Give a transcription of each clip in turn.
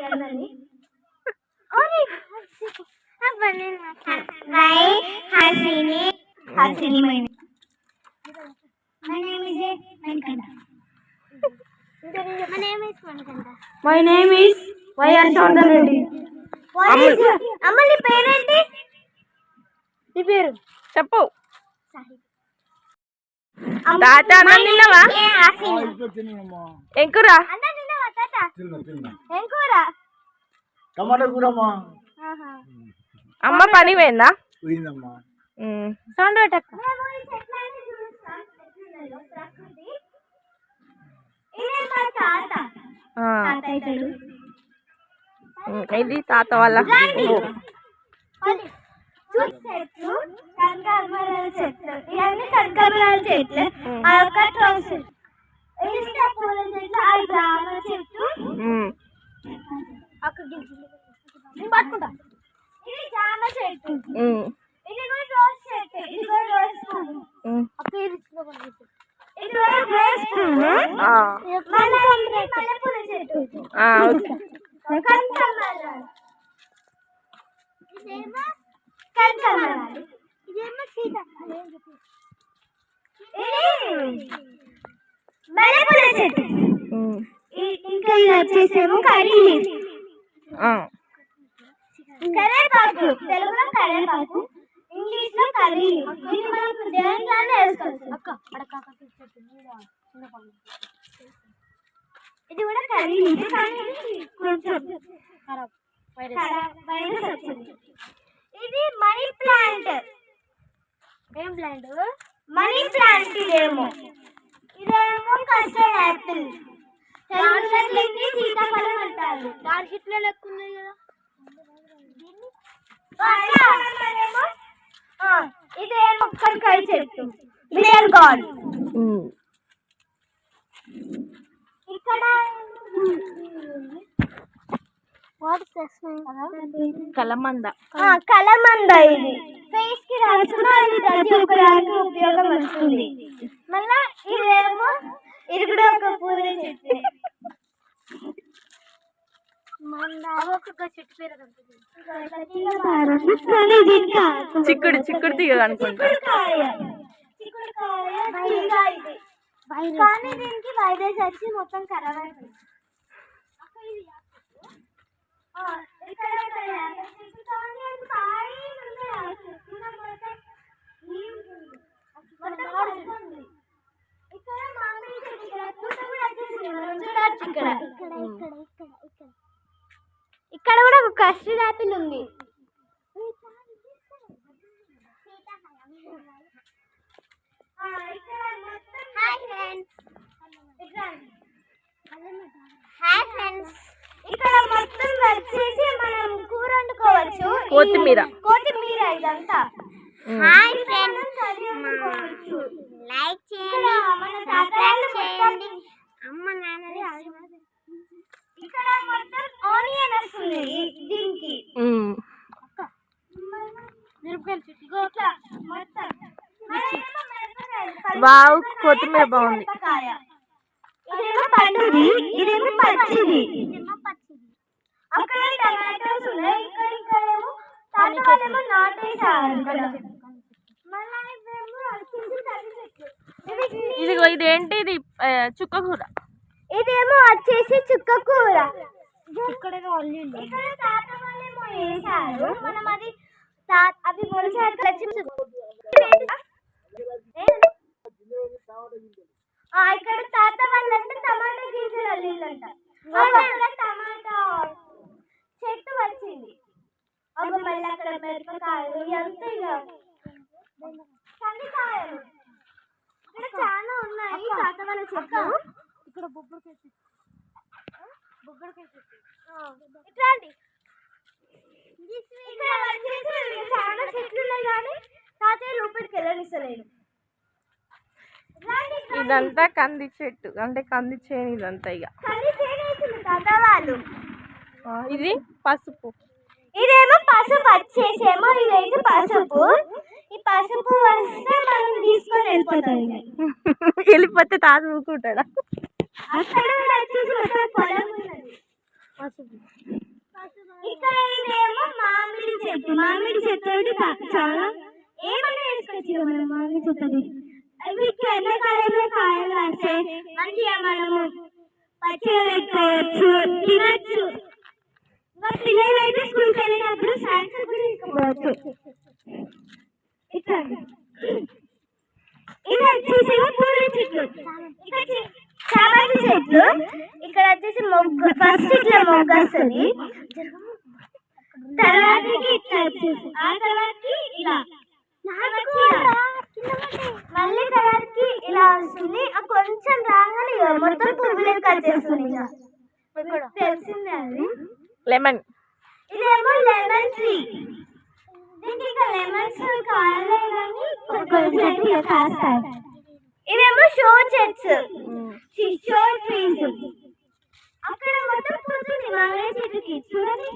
మాట్లాడాలని Hasini, my name is Manikanda. My name is Manikanda. My name is Y.R. Chaudhary Reddy. What is your Amali parent? నీ పేరు చెప్పు. తాత అన్నం తిన్నావా? ఏం కూర? అన్నం తిన్నావా తాత? తిన్నా. ఏం కూర? టమాటా కూరమ్మా. అమ్మ పని పోయిందా? పోయిందమ్మా. సౌండ్ పెట్టక్క. ఇది తాత వాళ్ళ చెట్లు కనకాంబరాల చెట్లు ఇవన్నీ కనకాంబరాల చెట్లు అదొక ట్రౌసర్ ఇది పూల చెట్లు అది జామ చెట్టు ఒక గింజలు పట్టుకుంటా ఇది జామ చెట్టు ఇది కూడా రోజ్ చెట్టు ఇది కూడా రోజ్ పువ్వు ఒక ఇది కూడా రోజ్ పువ్వు మల్లెపూల చెట్టు కనకాంబరాలు ఇదేమో కనకాంబరాలు ఇదేమో సీతాఫలం ఇది మల్లెపూల చెట్టు ఇంకా ఇది వచ్చేసేమో కర్రీ లీఫ్ కరేపాకు తెలుగులో కరేపాకు ఇంగ్లీష్ లో కర్రీ ఇది మనం దేంట్లోనే వేసుకోవచ్చు ఇది కూడా కర్రీ లీఫ్ కానీ కొంచెం వైరస్ వచ్చింది ఇది మనీ ప్లాంట్ ఏం ప్లాంట్ మనీ ప్లాంట్ ఇదేమో కస్టర్డ్ యాపిల్ తెలుగులో సీతాఫలం అంటారు దాని చెట్లు లెక్క ఉన్నాయి కదా ఇదేమో కరకాయ చెట్టు మిలియన్ గాడ్ ఇక్కడ కలమంద ఇది ఫేస్ కి రాసుకున్నా ఇది ప్రతి ఒక్కరికి ఉపయోగం వస్తుంది మళ్ళా ఇదేమో ఇది కూడా ఒక పూల చెట్టు చిక్కుడు తీగ అనుకుంటా కానీ దీనికి వైరస్ వచ్చి మొత్తం ఖరాబ్ అయిపోయింది ఇక్కడ కూడా ఒక కస్టర్డ్ యాపిల్ ఉంది ఇక్కడ మొత్తం వచ్చేసి మనం కూర వండుకోవచ్చు కొత్తిమీర ఇదంతా హాయ్ ఫ్రెండ్స్ లైక్ చేయండి సబ్స్క్రైబ్ చేయండి అమ్మ నాన్నది ఇక్కడ మొత్తం ఆనియన్ వస్తుంది దీనికి వావ్ కొత్తిమీర బాగుంది ఇదేమో పండుది ఇదేమో పచ్చిది అక్కడ టమాటోస్ ఉన్నాయి ఇక్కడేమో తాతవాళ్ళేమో నాటేసారు ఇదిగో ఇదేంటి ఇది చుక్క కూర ఇదేమో వచ్చేసి చుక్క కూర ఇక్కడ తాతవాళ్ళేమో వేసారు మనం అది అవి మొలిచారు ఇక్కడ తాత వాళ్ళంటే టమాటా గింజలు అల్లిందంట టమాటా చెట్టు వచ్చింది ఒక మళ్ళీ అక్కడ మిరపకాయలు ఎంత కందికాయలు ఇక్కడ చాలా ఉన్నాయి తాత వాళ్ళ చెట్లు ఇక్కడ బొబ్బరికాయ చెట్టు ఇట్లాంటి ఇక్కడ వచ్చేసి చాలా చెట్లు ఉన్నాయి కానీ తాతయ్య లోపలికి వెళ్ళనిస్తలేదు ఇదంతా కంది చెట్టు అంటే కంది చేను ఇదంతా ఇక ఇది పసుపు ఇదేమో పసుపు వచ్చేసేమో ఇదైతే పసుపు ఈ పసుపు వస్తే మనం తీసుకొని వెళ్ళిపోతాం వెళ్ళిపోతే తాత ఊరుకుంటాడా అక్కడ వచ్చేసి పొలం ఉన్నది ఇక్కడ ఇదేమో మామిడి చెట్టు. మామిడి చెట్టు చాలా ఏమైనా వేసుకోవచ్చు మనం మామిడి చెట్టు. వీటికి ఎండాకాలంలో కాయలు వస్తాయి. మంచిగా మనము పచ్చిగా పెట్టుకోవచ్చు, తినచ్చు. పిల్లలు అయితే స్కూల్కి వెళ్ళినప్పుడు స్నాక్స్ కూడా తీసుకోవచ్చు. ఇక్కడ ఇది వచ్చేసి పూల చెట్లు, ఇక్కడ చామంతి చెట్లు. ఇక్కడ వచ్చేసి మొగ్గు, ఫస్ట్ ఇట్లా మొగ్గు వస్తుంది, తర్వాతకి ఇట్లా వచ్చేసి ఆ తర్వాతకి ఇలా, మళ్ళీ తర్వాతకి ఇలా వస్తుంది. కొంచెం రాగానే మొత్తం పువ్వులకి వచ్చేస్తుంది. తెలిసిందే అది లెమన్. ఇదేమో లెమన్ ట్రీ. దీనికి ఇంకా లెమన్స్ కాయలే కానీ కొంచెం కాస్తాయి. ఇవేమో షో చెట్స్, షో ట్రీస్. అక్కడ మొత్తం పూస్తుంది మామిడి చెట్టుకి, చూడండి.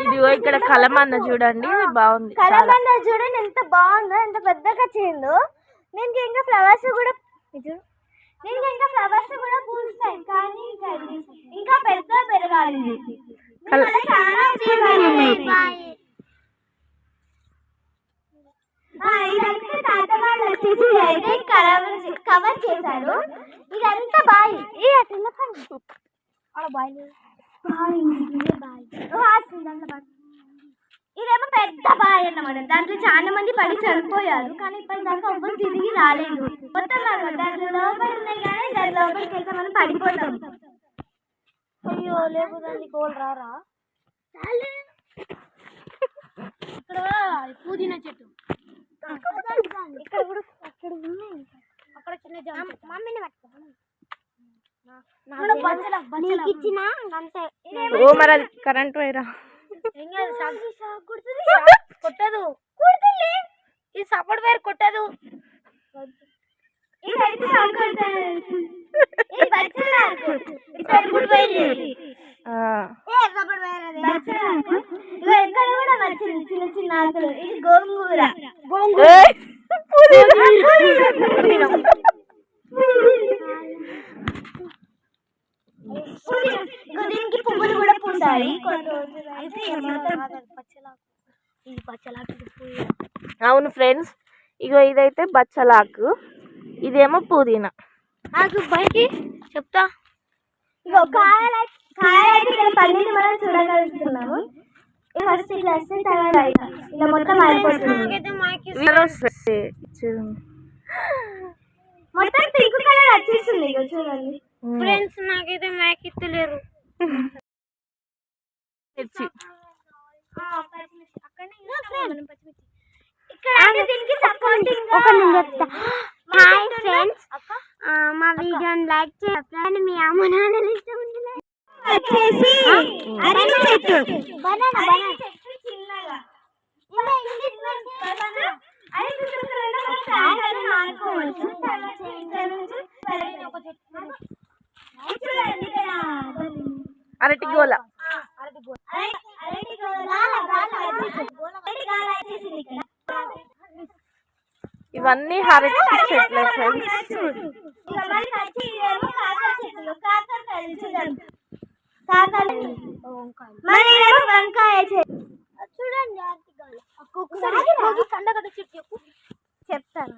ఇదిగో ఇక్కడ కలమంద చూడండి, బాగుంది. కలమంద చూడండి ఎంత బాగుందో, ఎంత పెద్దగా చేయిందో. దీనికి ఇంకా ఫ్లవర్స్ కూడా పూస్తాయి, కానీ ఇంకా పెద్ద పెరగాలి. ఇదంతా తాత వాళ్ళు వచ్చేసి అయితే కవర్ చేశారు. ఇదంతా బాయి. ఇదేమో పెద్ద బావి అన్నమాట. దాంట్లో చాలా మంది పడి చనిపోయారు, కానీ ఇప్పటిదాకా ఎవ్వరు తిరిగి రాలేదు. మొత్తం దాంట్లో లోపల ఉన్నాయి, కానీ దాని లోపలికి వెళ్తే మనం పడిపోతాం. అయ్యో లేవు, దాన్ని కోలు రారా. ఇక్కడ పుదీనా చెట్టు, ఇక్కడ కూడా అక్కడ ఉన్నాయి. అక్కడ చిన్న మమ్మీని ఓ మరి అది కరెంట్ వైరా కొట్టదు. ఇది సపోర్ట్ వైర్ కొట్టదు. ఎక్కడ కూడా వచ్చింది చిన్న చిన్న ఆకులు. ఇది గోంగూర. దీనికి పువ్వులు కూడా పూసాయి. అవును ఫ్రెండ్స్, ఇగో ఇదైతే బచ్చలాకు, ఇదేమో పుదీనా. నాకు బయటి చెప్తా. ఇగో కాయలైతే ఇక్కడ పన్నీరు మనం చూడగలుగుతున్నాము. ఫస్ట్ ఇట్లా వస్తే తర్వాత ఇలా మొత్తం అయిపోతుంది. మొత్తం పింక్ కలర్ వచ్చేస్తుంది. ఇగో చూడండి ఫ్రెండ్స్, నాకైతే మేకెత్తలేరు. హాయ్ ఫ్రెండ్స్, మా వీడియోని లైక్ చేయండి. మీ అమ్మ నాన్నలు ఇష్టం వచ్చేసి అరటి చెట్టు, బనానా చెట్టు చిన్నగా. అరటి గోల. ఇవన్నీ అరటి చెట్లే ఫ్రెండ్స్. వంకాయ చెట్టు చూడండి. కండగడ్డ చెట్టు చెప్తాను.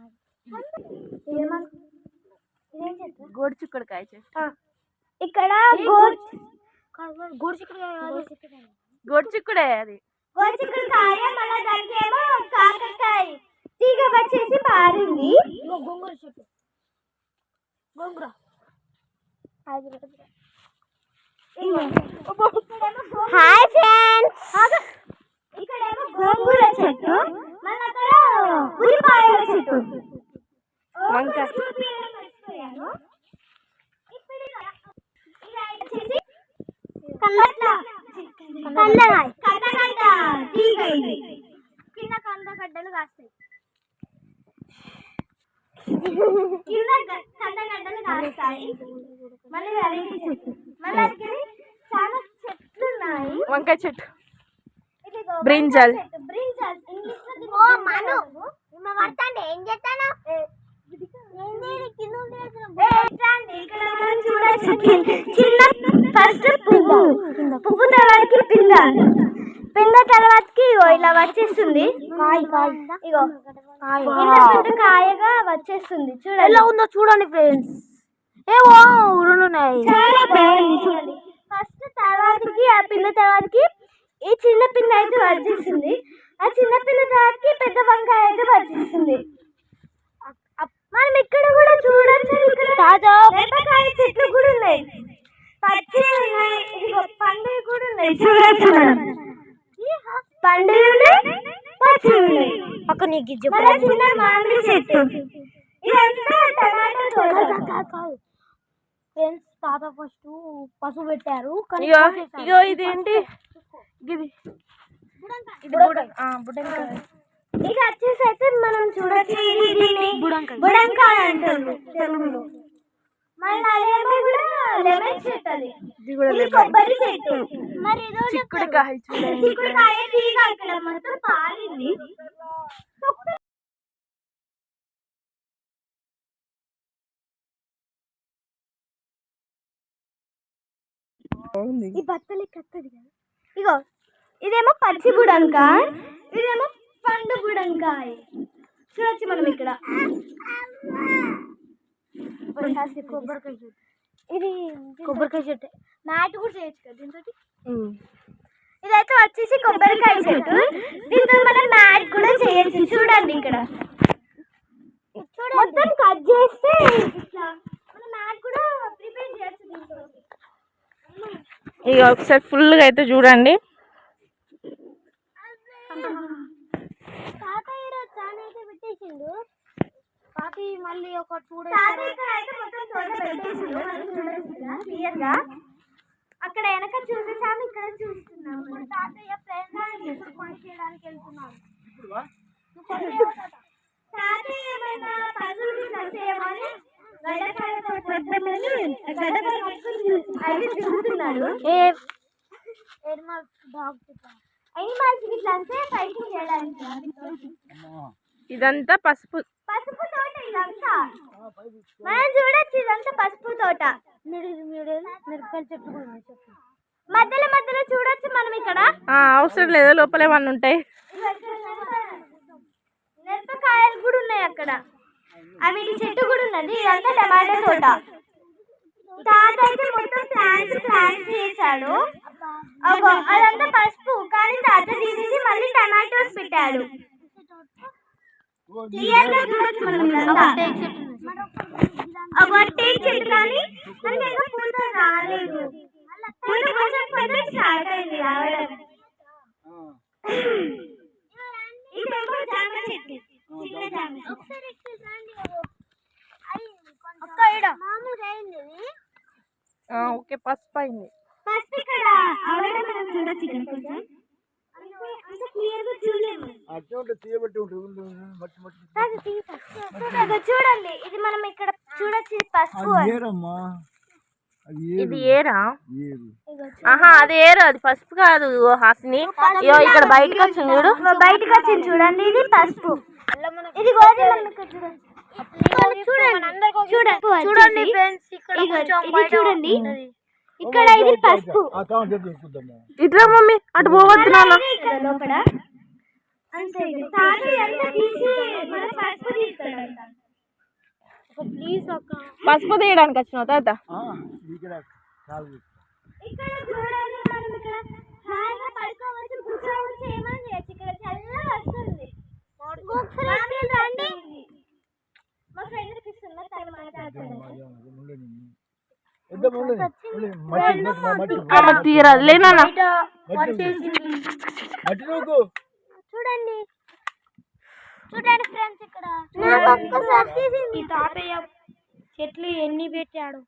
గోడు చిక్కుడుకాయ చెట్టు. ఇక్కడ గోడు చిక్కుడే అది. గోడు చిక్కుడుకాయ. మళ్ళీ దానికి ఏమో కాకరకాయ తీగ వచ్చేసి పారింది. గోంగూర చెట్టు, గోంగూర. హాయ్ ఫ్రెండ్స్, ఇక్కడేమో గోంగూర చెట్టు, మళ్ళీ అక్కడ ఉల్లిపాయల చెట్టు, వంకాయ. కింద కందగడ్డలు కాస్తాయి. మళ్ళీ చాలా చెట్లు ఉన్నాయి. వంకాయ చెట్టు, బ్రింజల్. చేస్తాండి ఏం చేస్తాను ఇక్కడ మనం చూడొచ్చు చిన్న ఫస్ట్ పువ్వు తర్వాతకి పింద తర్వాతకి ఇలా వచ్చేస్తుంది ఇగో ఇంత కాయగా వచ్చేస్తుంది చూడండి ఎలా ఉందో చూడండి ఫ్రెండ్స్ చాలా బాగుంది చూడండి ఫస్ట్ తర్వాతకి ఆ పింద తర్వాతకి ఈ చిన్న పింద అయితే వచ్చేస్తుంది ఆ చిన్న పింద తర్వాతకి పెద్ద వంకాయ అయితే వచ్చేస్తుంది మనం ఇక్కడ కూడా చూడొచ్చు ఇక్కడ మిరపకాయ చెట్లు కూడా ఉన్నాయి పచ్చి ఉన్నాయి ఇదిగో పండుగ కూడా ఉన్నాయి చూడొచ్చు మనం పండుగ ఉన్నాయి పచ్చి ఉన్నాయి పక్క నీకు చిన్న మామిడి చెట్టు ఇదంతా టమాటో తోట ఫ్రెండ్స్ తాత ఫస్ట్ పసుపు పెట్టారు ఇగో ఇదేంటి ఇది ఇక వచ్చేసి అయితే మనం చూడొచ్చు బుడంకాయ అంటారు తెలుగులో మళ్ళీ అదేమో కూడా లెమన్ చెట్టు అది ఇది కొబ్బరి చెట్టు మరి చిక్కుడుకాయ చిక్కుడుకాయ తీగ అక్కడ మొత్తం పారింది ఈ బట్టలు కత్తది కదా ఇగో ఇదేమో పచ్చి బుడంకాయ ఇదేమో పండు బుడంకాయ చూడొచ్చు మనం ఇక్కడ కొబ్బరికాయ చెట్టు ఇది కొబ్బరికాయ చెట్టు మ్యాట్ కూడా చేయొచ్చు కదా దీంతో ఇదైతే వచ్చేసి కొబ్బరికాయ చెట్టు దీంతో మనం మ్యాట్ కూడా చేయొచ్చు చూడండి ఇక్కడ మొత్తం కట్ చేస్తే ఇట్లా మనం మ్యాట్ కూడా ప్రిపేర్ చేయొచ్చు దీంతో ఇక ఒకసారి ఫుల్గా అయితే చూడండి పెట్టేసిండు మళ్ళీ ఒక 2 days అక్కడ వెనక చూసేసాము ఇక్కడ చూస్తున్నాము తాతయ్య ప్రేమ కొని చేయడానికి వెళ్తున్నాము తాతయ్య ఏమైనా పనులు చేయమని తిరుగుతున్నాడు ఇదంతా పసుపు తోట ఇదంతా మనం చూడొచ్చు ఇదంతా పసుపు తోట మిరపకాయ చెట్టు మధ్యలో చూడొచ్చు మనం ఇక్కడ అవసరం లేదు లోపల ఏమన్నా ఉంటాయి మిరపకాయలు కూడా ఉన్నాయి అక్కడ అవి చెట్టు కూడా ఉన్నది ఇదంతా టమాటో తోట తాత అయితే మొత్తం ప్లాంట్స్ చేశాడు అదంతా పసుపు కానీ తాత తీసేసి మళ్ళీ టమాటోస్ పెట్టాడు టేక్ చెట్టు కానీ పూత రాలేదు స్టార్ట్ అయింది రావడం ఇదేమో జామ చెట్టు చిన్న జామ ఓకే పసుపు అయింది ఫస్ట్ ఇక్కడ అవడం మనం చూడొచ్చు ఇక్కడ కొంచెం అంత క్లియర్ గా చూడలేము చూడండి ఇది మనం ఇక్కడ చూడొచ్చు పసుపు ఇది ఏరా అది ఏరు అది పసుపు కాదు హాసిని ఇక్కడ బయటకు వచ్చింది చూడండి ఇది పసుపు ఇది గోధుమ చూడండి ఫ్రెండ్స్ చూడండి ఇక్కడ ఇది పసుపు ఇట్లా మమ్మీ అటు పోవద్దు నాన్న లోపల పసుపు తీయడానికి వచ్చిన తాత ఇక్కడ చూడండి మనం ఇక్కడ హాయిగా పడుకోవచ్చు కూర్చోవచ్చు ఏమైనా చేయొచ్చు ఇక్కడ చల్లగా వస్తుంది రండి మా ఫ్రెండ్ ఇస్తున్నా తను మాట్లాడుతున్నాను తీరాలి లేనా చూడండి ఫ్రెండ్స్ ఇక్కడ ఈ తాతయ్య చెట్లు ఎన్ని పెట్టాడు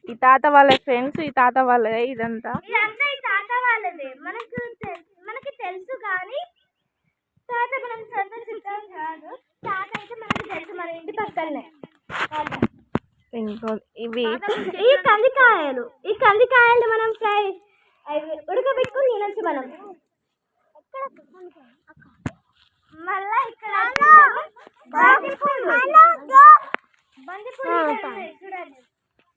ఈ తాత వాళ్ళ ఫ్రెండ్స్ ఈ తాత వాళ్ళదే ఇదంతా ఈ తాత వాళ్ళదే మనకి తెలుసు కానీ తాత మనం సందర్శించాం కాదు తాత అయితే మనకి తెలుసు మన ఇంటి పక్కనే ఇంకో ఇవి ఈ కందికాయలు మనం ఫ్రై ఉడకబెట్టుకుని తినొచ్చు మనం. మళ్ళా ఇక్కడ బంతిపూలు చూడండి ఇక్కడ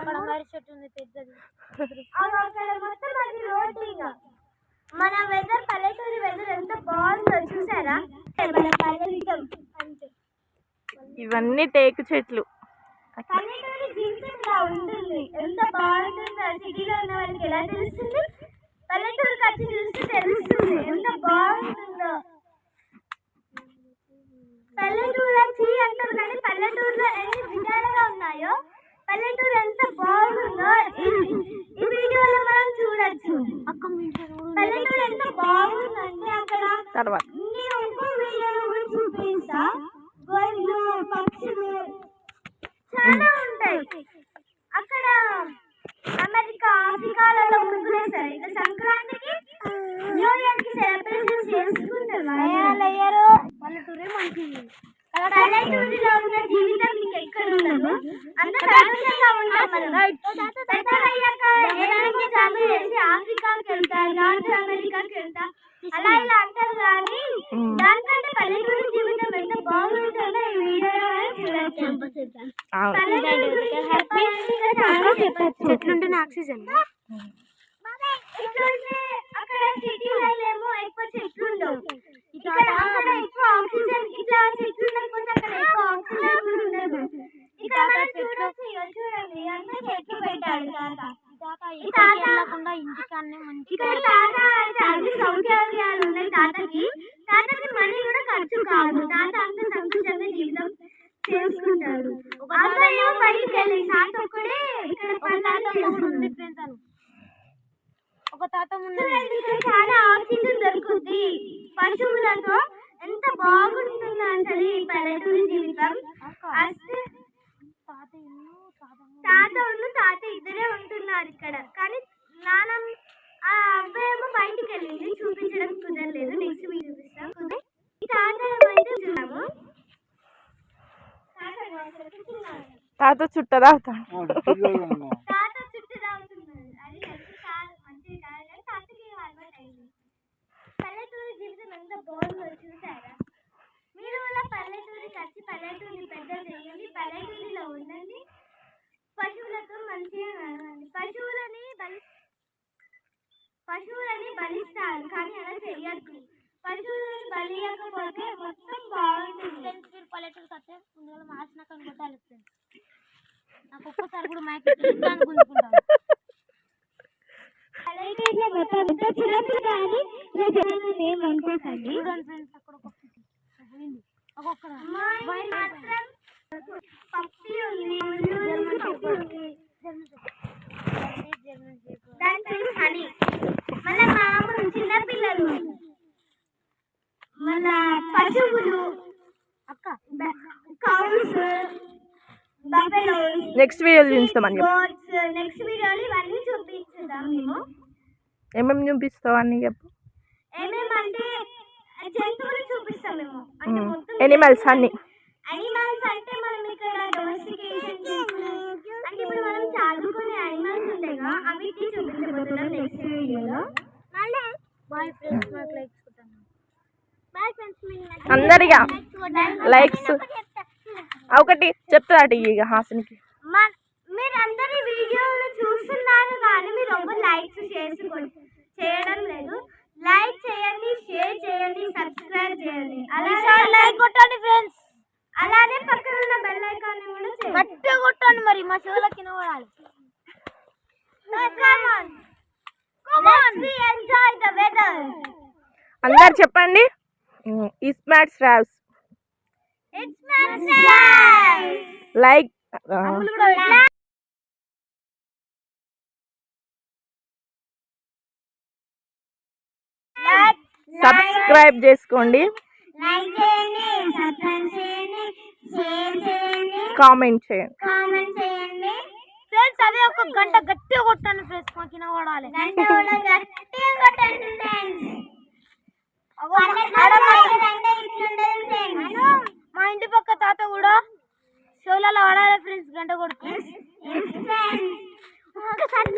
మనం మన వెదర్ పల్లెటూరి వెదర్ ఎంత బాగుందో చూసారా. ఇవన్నీ టేకు చెట్లు. పల్లెటూరి జీవితం ఇలా ఉంటుంది, ఎంత బాగుంటుందో సిటీలో ఉన్న వాళ్ళకి ఎలా తెలుస్తుంది, పల్లెటూరుకి వచ్చి చూస్తే తెలుస్తుంది ఎంత బాగుంటుందో. పల్లెటూరు వచ్చి అంటారు కానీ పల్లెటూరులో ఎన్ని విధాలుగా ఉన్నాయో, పల్లెటూరు ఎంత బాగుందో ఈ వీడియోలో మనం చూడొచ్చు. పల్లెటూరు ఎంత బాగుందంటే అక్కడ తర్వాత నేను ఇంకో వీడియోలో కూడా చూపిస్తా. గొర్రెలు, పక్షులు చాలా ఉంటాయి అక్కడ. అమెరికా, ఆఫ్రికాలలో ముగ్గులేస్తారు. ఇక సంక్రాంతికి, న్యూ ఇయర్ కి సెలబ్రేషన్ చేసుకుంటారు. పల్లెటూరే మంచిది. పల్లెటూరిలో ఉన్న జీవితం మీకు ఎక్కడ ఉండదు, అంత ప్రశాంతంగా ఉంటాం మనం. పెద్దయ్యాక ఏడాదికి జాబులు చేసి ఆఫ్రికాకి వెళ్తా, నార్త్ అమెరికాకి వెళ్తా అలా ఇలా అంటారు కానీ దానికంటే పల్లెటూరి జీవితం ఎంత బాగుంటుందో ఈ వీడియోలో చూడొచ్చు. చెట్లుంటేనే ఆక్సిజన్. అక్కడ సిటీలలో ఏమో ఎక్కువ చెట్లు ఉండవు, ఇక్కడ అక్కడ ఎక్కువ ఆక్సిజన్. ఇట్లా చెట్లు ఉండకపోతే అక్కడ ఎక్కువ ఆక్సిజన్ ఉండదు. ఇక్కడ మనం చూడొచ్చు, చూడండి అంత చెట్లు పెట్టాడు తాత. ఇక్కడ తాత అన్ని సౌకర్యాలు ఉన్నాయి తాతకి. తాతకి మనీ కూడా ఖర్చు కాదు. తాత అంత సంతోషంగా జీవితం చేసుకుంటాడు. అబ్బాయి బయటికి వెళ్ళి తాత ఒక్కడే ఇక్కడ ఒక తాత చాలా ఆక్సిజన్ దొరుకుతుంది. పశువులతో ఎంత బాగుంటుందో అసలు ఈ పల్లెటూరు జీవితం. తాత ఇద్దరే ఉంటున్నారు ఇక్కడ కానీ నాన్నమ్మ ఆ అబ్బాయేమో బయటికి వెళ్ళింది, చూపించడం కుదరలేదు. నెక్స్ట్ వీడియో చూపిస్తాం. ఈ తాత అయితే చూద్దాము. తాత చుట్ట తాగుతాడు. తాత చుట్టూ తాగుతున్నారు. అది మంచిది కాదు కానీ తాతకి అలవాటు అయింది. పల్లెటూరు జీవితం ఎంత బాగుందో చూసారా. మీరు కూడా పల్లెటూరికి వచ్చి పల్లెటూరిని పెద్ద చేయండి, పల్లెటూరిలో ఉండండి, పశువులతో మంచిగా నడవండి. పశువులని బలిస్తారు కానీ అలా చెయ్యద్దు. పశువులను బలియకపోతే మొత్తం బాగుంటుంది. పల్లెటూరుకి వస్తే ముందుగా మార్చినాక కొట్టాలి. నాకు ఒక్కసారి కూడా మైక్ గుంజుకుంటాను. పల్లెటూరులో మొత్తం చిన్నప్పుడు కానీ ఏమనుకోకండి. పక్షి ఉంది, దాని పేరు హనీ. మళ్ళా మామూలు చిన్నపిల్లలు, మళ్ళా పశువులు, కౌస్, బఫెలోస్. నెక్స్ట్ వీడియో చూపిస్తామని గోట్స్. నెక్స్ట్ వీడియోలో ఇవన్నీ చూపించుదాం. మేము ఏమేమి చూపిస్తావు అన్ని చెప్పు. ఏమేమంటే జంతువులు చూపిస్తాం మేము. అంటే మొత్తం ఎనిమల్స్ అన్ని. అనిమల్స్ అంటే మనం ఇక్కడ డొమెస్టికేషన్ అంటే ఇప్పుడు మనం చదువుకునే అనిమల్స్ ఉంటాయిగా అవిటి చూపించబోతున్నాం నెక్స్ట్ వీడియోలో. బాయ్ ఫ్రెండ్స్, నాకు లైక్స్ కొట్టండి. బాయ్ ఫ్రెండ్స్, అందరిగా లైక్స్ ఒకటి చెప్తాడు ఇక హాసనికి. మీరు అందరి వీడియోలు చూస్తున్నారు కానీ మీరు ఒక లైక్స్ చేయడం లేదు. లైక్ చేయండి, షేర్ చేయండి, సబ్స్క్రైబ్ చేయండి, లైక్ కొట్టండి ఫ్రెండ్స్. అలానే పక్కన ఉన్న బెల్ ఐకాన్ కూడా చేయండి. గట్టిగా కొట్టండి మరి మా చెవులకి వినబడాలి. Enjoy the weather. అందరు చెప్పండి. ఇస్మార్ట్ స్ట్రావ్స్ లైక్ సబ్స్క్రైబ్ చేసుకోండి, లైక్ చేయండి, సబ్స్క్రైబ్ చేయండి, షేర్ చేయండి, కామెంట్ చేయండి. ఫ్రెండ్స్ అదే ఒక గంట గట్టిగా కొట్టండి ఫ్రెండ్స్, మాకు వినబడాలి. గంట కూడా గట్టిగా కొట్టండి ఫ్రెండ్స్. మా ఇంటి పక్క తాత కూడా షోలలో ఆడాలి ఫ్రెండ్స్ గంట కొడుతుంది. ఒకసారి